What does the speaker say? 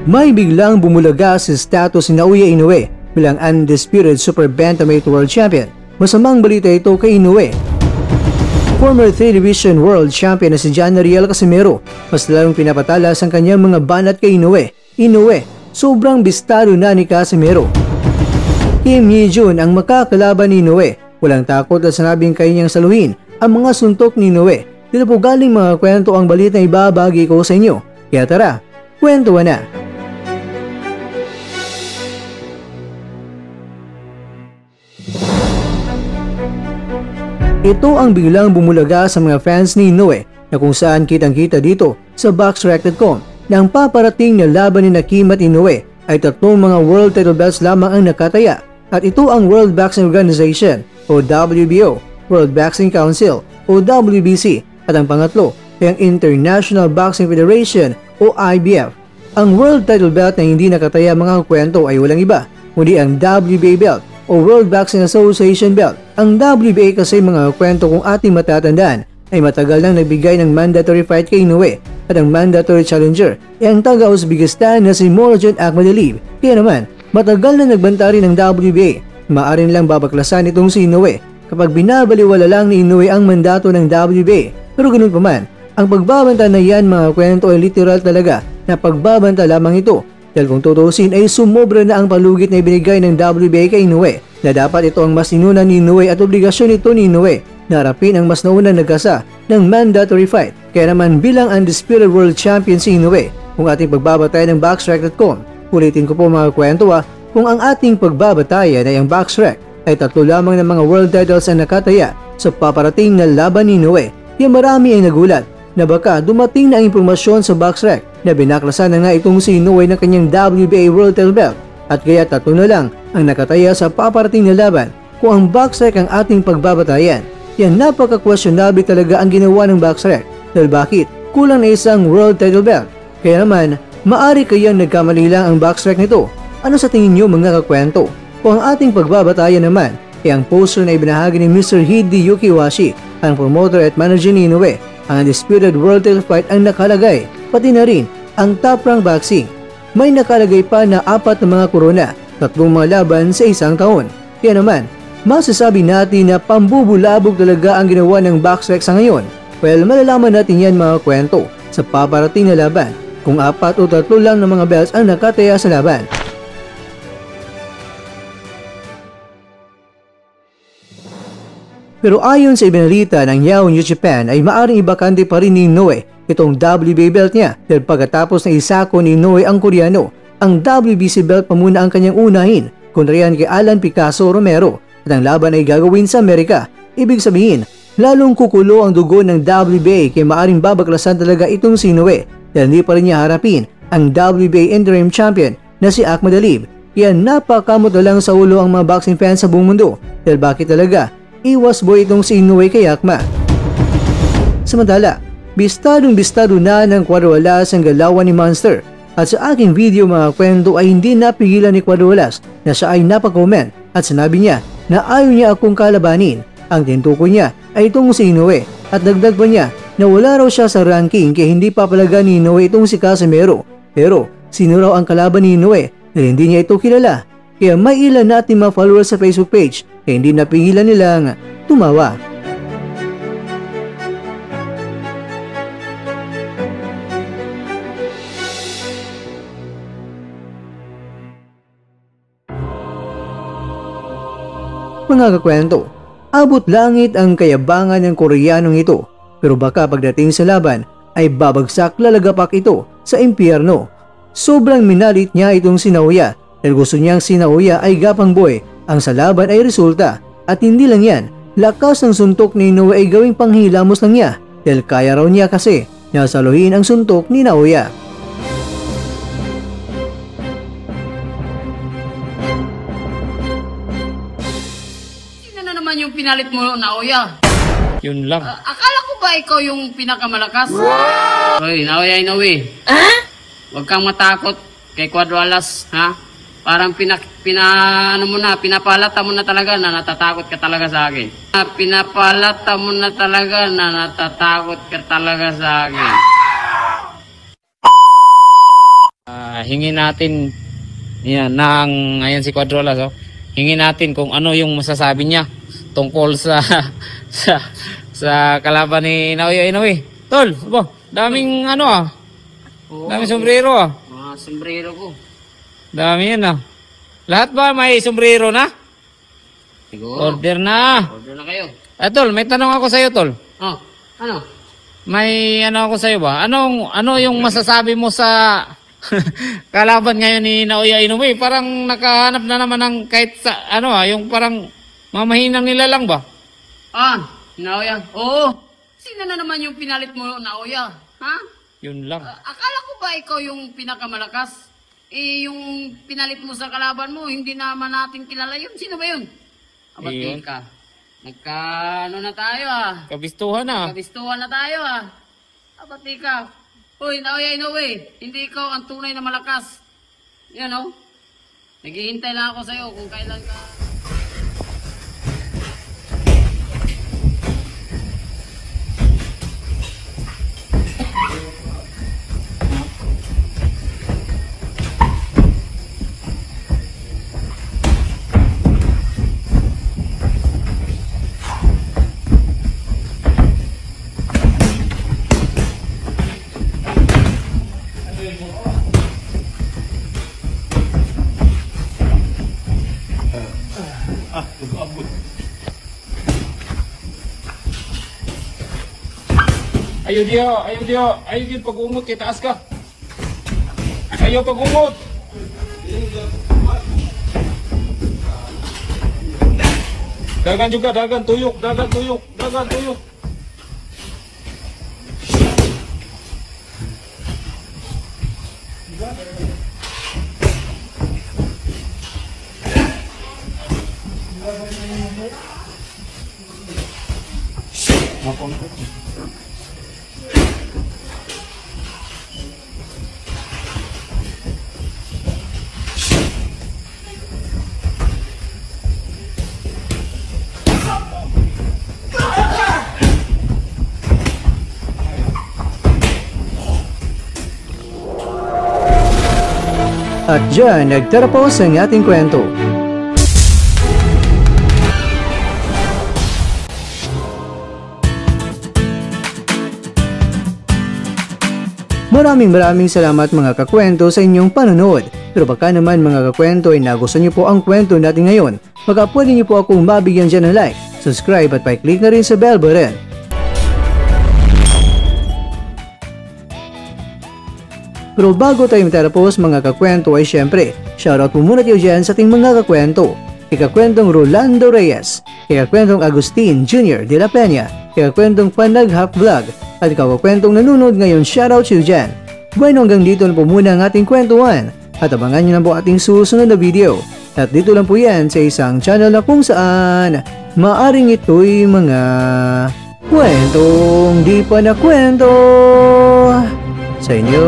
May biglang bumulaga sa status ni Naoya Inoue bilang undisputed Super Bantamweight World Champion. Masamang balita ito kay Inoue. Former 3 Division World Champion na si John Ariel Casimero mas lalong pinapatalas ang kanyang mga banat kay Inoue. Inoue, sobrang bistado na ni Casimero. Kim Ye-jun ang makakalaban ni Inoue. Walang takot at sinabing kaya niyang saluhin ang mga suntok ni Inoue. Dito po galing mga kwento ang balita na ibabagi ko sa inyo. Kaya tara, kwentuhan na! Ito ang biglang bumulaga sa mga fans ni Inoue na kung saan kitang-kita dito sa BoxRec.com na ang paparating na laban ni Kim at Inoue ay 3 mga world title belts lamang ang nakataya at ito ang World Boxing Organization o WBO, World Boxing Council o WBC at ang pangatlo ay ang International Boxing Federation o IBF. Ang world title belt na hindi nakataya mga kwento ay walang iba kundi ang WBA belt o World Boxing Association belt. Ang WBA kasi mga kwento kung ating matatandaan ay matagal nang nagbigay ng mandatory fight kay Inoue at ang mandatory challenger ay ang taga-Uzbekistan na si Murodjon Akhmadaliev. Kaya naman, matagal na nagbanta rin ng WBA. Maaari lang babaklasan itong si Inoue kapag binabaliwala lang ni Inoue ang mandato ng WBA. Pero ganun pa man, ang pagbabanta na yan mga kwento ay literal talaga na pagbabanta lamang ito. Dahil kung tutusin ay sumobra na ang palugit na ibinigay ng WBA kay Inoue na dapat ito ang mas inuna ni Inoue at obligasyon ito ni Inoue na harapin ang mas nauna nagkasa ng mandatory fight. Kaya naman bilang undisputed world champion si Inoue, kung ating pagbabatayan ng BoxRec.com, ulitin ko po mga kwento kung ang ating pagbabatayan ay ang BoxRec ay 3 lamang ng mga world titles ang nakataya sa paparating na laban ni Inoue. Kaya marami ay nagulat na baka dumating na impormasyon sa BoxRec na binaklasan na nga itong si Inoue ng kanyang WBA World Title Belt at kaya 3 na lang ang nakataya sa paparating na laban. Kung ang BoxRec ang ating pagbabatayan, yan napaka-questionable talaga ang ginawa ng BoxRec dahil bakit kulang na isang World Title Belt. Kaya naman, maari kayang nagkamali lang ang BoxRec nito. Ano sa tingin nyo mga kakwento? Kung ang ating pagbabatayan naman ay ang poster na ibinahagi ni Mr. Hideyuki Iwashi, ang promoter at manager ni Inoue, ang undisputed world title fight ang nakalagay, pati na rin ang Top Rank Boxing. May nakalagay pa na 4 na mga korona, 3 mga laban sa isang taon. Kaya naman, masasabi natin na pambubulabog talaga ang ginawa ng BoxRec sa ngayon. Well, malalaman natin yan mga kwento sa paparating na laban kung 4 o 3 lang ng mga belts ang nakataya sa laban. Pero ayon sa ibinalita ng Yahoo News Japan ay maaring ibakante pa rin ni Inoue itong WBA belt niya dahil pagkatapos na isako ni Inoue ang Koreano, ang WBC belt pa muna ang kanyang unahin kontra yan kay Alan Picasso Romero at ang laban ay gagawin sa Amerika. Ibig sabihin, lalong kukulo ang dugo ng WBA kaya maaring babaklasan talaga itong si Inoue dahil hindi pa rin niya harapin ang WBA interim champion na si Akhmadaliev. Yan napakamot na lang sa ulo ang mga boxing fans sa buong mundo dahil bakit talaga iwas boy itong si Inoue kay Akma. Samantala, bistadong-bistado na ng Cuadroalas ang galawan ni Monster at sa aking video mga kwento ay hindi napigilan ni Cuadroalas na siya ay napag-comment at sinabi niya na ayaw niya akong kalabanin. Ang tintukoy niya ay itong si Inoue at dagdag pa niya na wala raw siya sa ranking kaya hindi papalaga ni Inoue itong si Casimero. Pero sino raw ang kalaban ni Inoue dahil hindi niya ito kilala. Kaya may ilan natin mga followers sa Facebook page kaya hindi napigilan nilang tumawa. Mga kakwento, abot langit ang kayabangan ng Koreanong ito pero baka pagdating sa laban ay babagsak lalagapak ito sa impyerno. Sobrang minalit niya itong si Naoya dahil gusto niyang si Naoya ay gapang boy ang sa laban ay resulta at hindi lang yan, lakas ng suntok ni Inoue ay gawing panghilamos lang niya dahil kaya raw niya kasi nasaluhin ang suntok ni Naoya. Sino na naman yung pinalit mo, Naoya? Yun lang. Akala ko ba ikaw yung pinakamalakas? Wow! Hoy, Naoya Inoue. Huwag kang matakot kay Cuadroalas, ha? Parang pinapalata mo na talaga na natatakot ka talaga sa akin. Pinapalata mo na talaga na natatakot ka talaga sa akin. hingin natin yan ayan si Quadrolas, oh. Hingin natin kung ano yung masasabi niya tungkol sa sa kalaban ni Naoya Inoue. Tol, daming daming sombrero Mga sombrero ko. Dami yan Lahat ba may sombrero na? Siguro. Order na kayo. Tol, may tanong ako sa iyo, Tol. Ano? May ako sa iyo ba? Ano yung masasabi mo sa kalaban ngayon ni Naoya Inoue? Parang nakahanap na naman ng kahit sa yung parang mamahinang nila lang ba? Naoya. Oo. Sino na naman yung pinalit mo, Naoya? Ha? Yun lang. Akala ko ba ikaw yung pinakamalakas? Yung pinalit mo sa kalaban mo, hindi naman natin kilala yun. Sino ba yun? Abati ka. Na tayo Kabistuhan na. Kabistuhan na tayo Abati ka. Uy, Naoya Inoue, hindi ikaw ang tunay na malakas. Yan Naghihintay lang ako sa'yo kung kailan ka... Ayaw dia pag-umot kay taas ka. Ayaw pag-umot. Dagan juga, dagan tuyok. At dyan, nagtatapos ang ating kwento. Maraming salamat mga kakwento sa inyong panonood. Pero baka naman mga kakwento ay nagustuhan niyo po ang kwento natin ngayon, baka pwede niyo po akong mabigyan dyan ng like, subscribe at pa-click na rin sa bell button. Pero bago tayo matapos mga kakwento ay syempre, shoutout po muna tayo dyan sa ating mga kakwento. Kay kakwentong Rolando Reyes, kay kakwentong Agustin Jr. de la Peña, kay kakwentong Panaghap Vlog, at kakwentong nanonood ngayon, shoutout siyo dyan. Bueno, hanggang dito na po muna ang ating kwentuhan, at abangan nyo lang po ating susunod na video. At dito lang po yan sa isang channel na kung saan maaring ito'y mga kwentong di pa na kwento sa inyo.